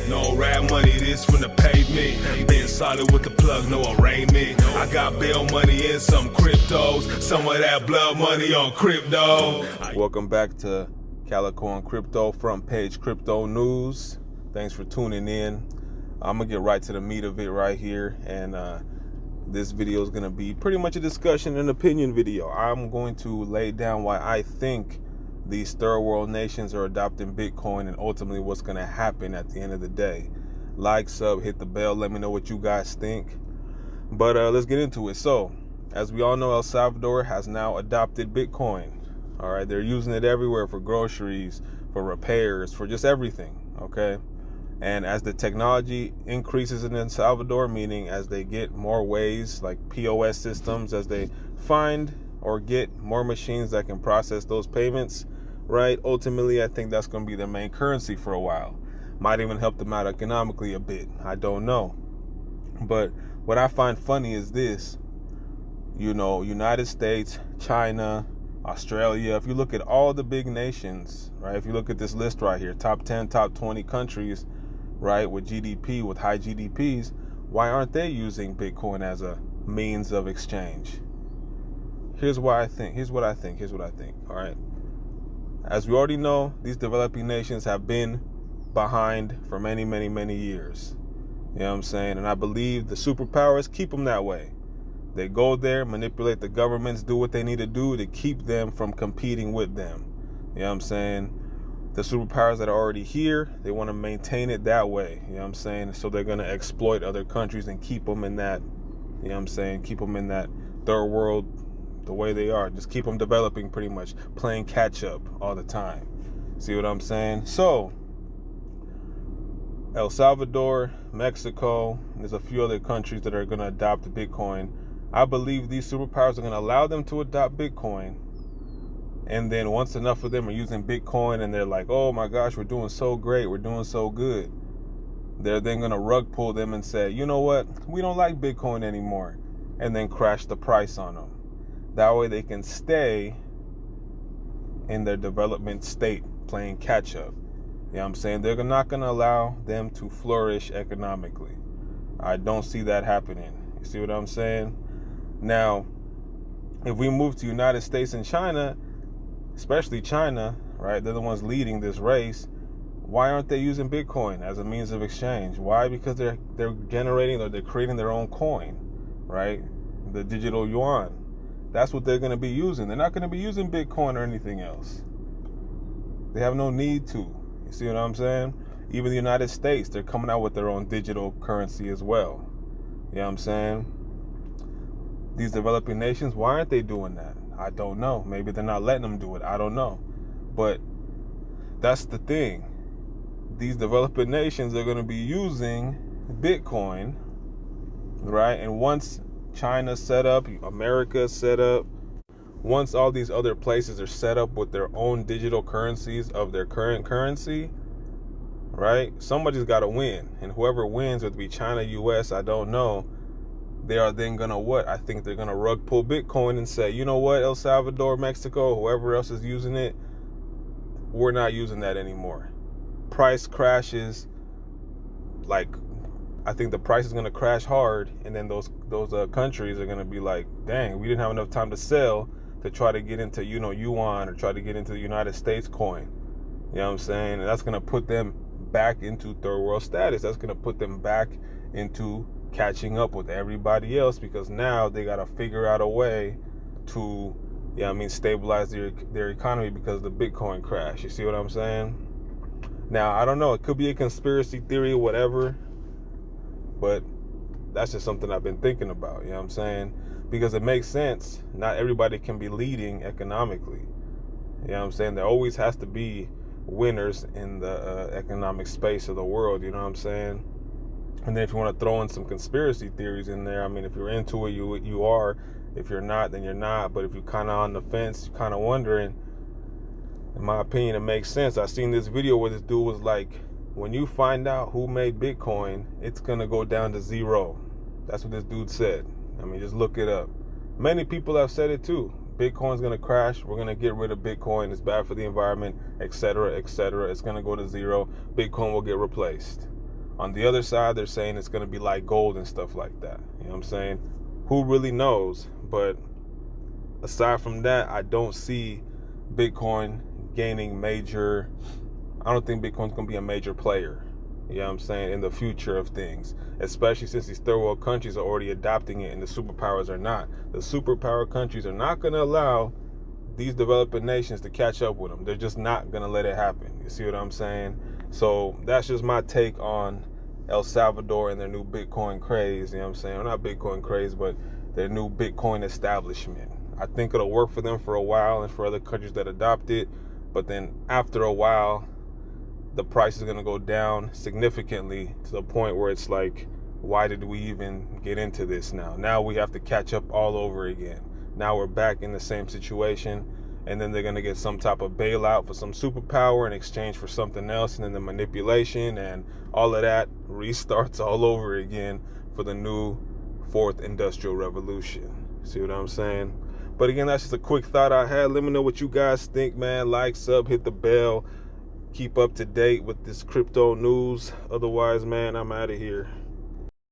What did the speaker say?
No rap money, this from the pavement. Been solid with the plug, no arraignment. I got bail money and some cryptos. Some of that blood money on crypto. Welcome back to Calico on Crypto, front page crypto news. Thanks for tuning in. I'm gonna get right to the meat of it right here, and this video is gonna be pretty much a discussion and opinion video. I'm going to lay down why I think these third world nations are adopting Bitcoin and ultimately what's gonna happen at the end of the day. Like, sub, hit the bell, let me know what you guys think. But let's get into it. So, as we all know, El Salvador has now adopted Bitcoin. All right, they're using it everywhere for groceries, for repairs, for just everything, okay? And as the technology increases in El Salvador, meaning as they get more ways like POS systems, as they find or get more machines that can process those payments, right? Ultimately, I think that's going to be their main currency for a while. Might even help them out economically a bit. I don't know. But what I find funny is this, United States, China, Australia, if you look at all the big nations, right? If you look at this list right here, top 10, top 20 countries, right, with GDP, with high GDPs, why aren't they using Bitcoin as a means of exchange? Here's what I think, all right? As we already know, these developing nations have been behind for many, many, many years. You know what I'm saying? And I believe the superpowers keep them that way. They go there, manipulate the governments, do what they need to do to keep them from competing with them. You know what I'm saying? The superpowers that are already here, they want to maintain it that way. You know what I'm saying? So they're going to exploit other countries and keep them in that, you know what I'm saying? Keep them in that third world the way they are. Just keep them developing pretty much, playing catch up all the time. See what I'm saying? So, El Salvador, Mexico, there's a few other countries that are going to adopt Bitcoin. I believe these superpowers are going to allow them to adopt Bitcoin. And then once enough of them are using Bitcoin and they're like, oh my gosh, we're doing so great, we're doing so good, they're then going to rug pull them and say, you know what, we don't like Bitcoin anymore, and then crash the price on them. That way they can stay in their development state, playing catch up. You know what I'm saying? They're not going to allow them to flourish economically. I don't see that happening. You see what I'm saying? Now, if we move to United States and China, especially China, right? They're the ones leading this race. Why aren't they using Bitcoin as a means of exchange? Why? Because they're generating, or they're creating their own coin, right? The digital yuan. That's what they're going to be using. They're not going to be using Bitcoin or anything else. They have no need to. You see what I'm saying? Even the United States, they're coming out with their own digital currency as well. You know what I'm saying? These developing nations, why aren't they doing that? I don't know. Maybe they're not letting them do it. I don't know. But that's the thing. These developing nations are going to be using Bitcoin, right? And once China's set up, America's set up, once all these other places are set up with their own digital currencies of their current currency, right? Somebody's got to win. And whoever wins, whether it be China, US, I don't know, they are then going to what? I think they're going to rug pull Bitcoin and say, you know what, El Salvador, Mexico, whoever else is using it, we're not using that anymore. Price crashes, like, I think the price is going to crash hard, and then those countries are going to be like, dang, we didn't have enough time to sell to try to get into, yuan, or try to get into the United States coin. You know what I'm saying? And that's going to put them back into third world status. That's going to put them back into catching up with everybody else, because now they got to figure out a way to, stabilize their economy because of the Bitcoin crash. You see what I'm saying? Now, I don't know. It could be a conspiracy theory or whatever, but that's just something I've been thinking about. You know what I'm saying? Because it makes sense. Not everybody can be leading economically. You know what I'm saying? There always has to be winners in the economic space of the world. You know what I'm saying? And then if you want to throw in some conspiracy theories in there, if you're into it, you are. If you're not, then you're not. But if you're kind of on the fence, you're kind of wondering, in my opinion, it makes sense. I seen this video where this dude was like, when you find out who made Bitcoin, it's going to go down to zero. That's what this dude said. Just look it up. Many people have said it too. Bitcoin's going to crash. We're going to get rid of Bitcoin. It's bad for the environment, etc., etc. It's going to go to zero. Bitcoin will get replaced. On the other side, they're saying it's going to be like gold and stuff like that. You know what I'm saying? Who really knows? But aside from that, I don't see Bitcoin gaining major. I don't think Bitcoin's going to be a major player. You know what I'm saying? In the future of things, especially since these third world countries are already adopting it and the superpowers are not. The superpower countries are not going to allow these developing nations to catch up with them. They're just not going to let it happen. You see what I'm saying? So that's just my take on El Salvador and their new Bitcoin craze. You know what I'm saying? Well, not Bitcoin craze, but their new Bitcoin establishment. I think it'll work for them for a while and for other countries that adopt it. But then after a while, the price is going to go down significantly to the point where it's like, why did we even get into this now? Now we have to catch up all over again. Now we're back in the same situation, and then they're going to get some type of bailout for some superpower in exchange for something else, and then the manipulation and all of that restarts all over again for the new fourth industrial revolution. See what I'm saying? But again, that's just a quick thought I had. Let me know what you guys think, man. Like, sub, hit the bell. Keep up to date with this crypto news. Otherwise, man, I'm out of here.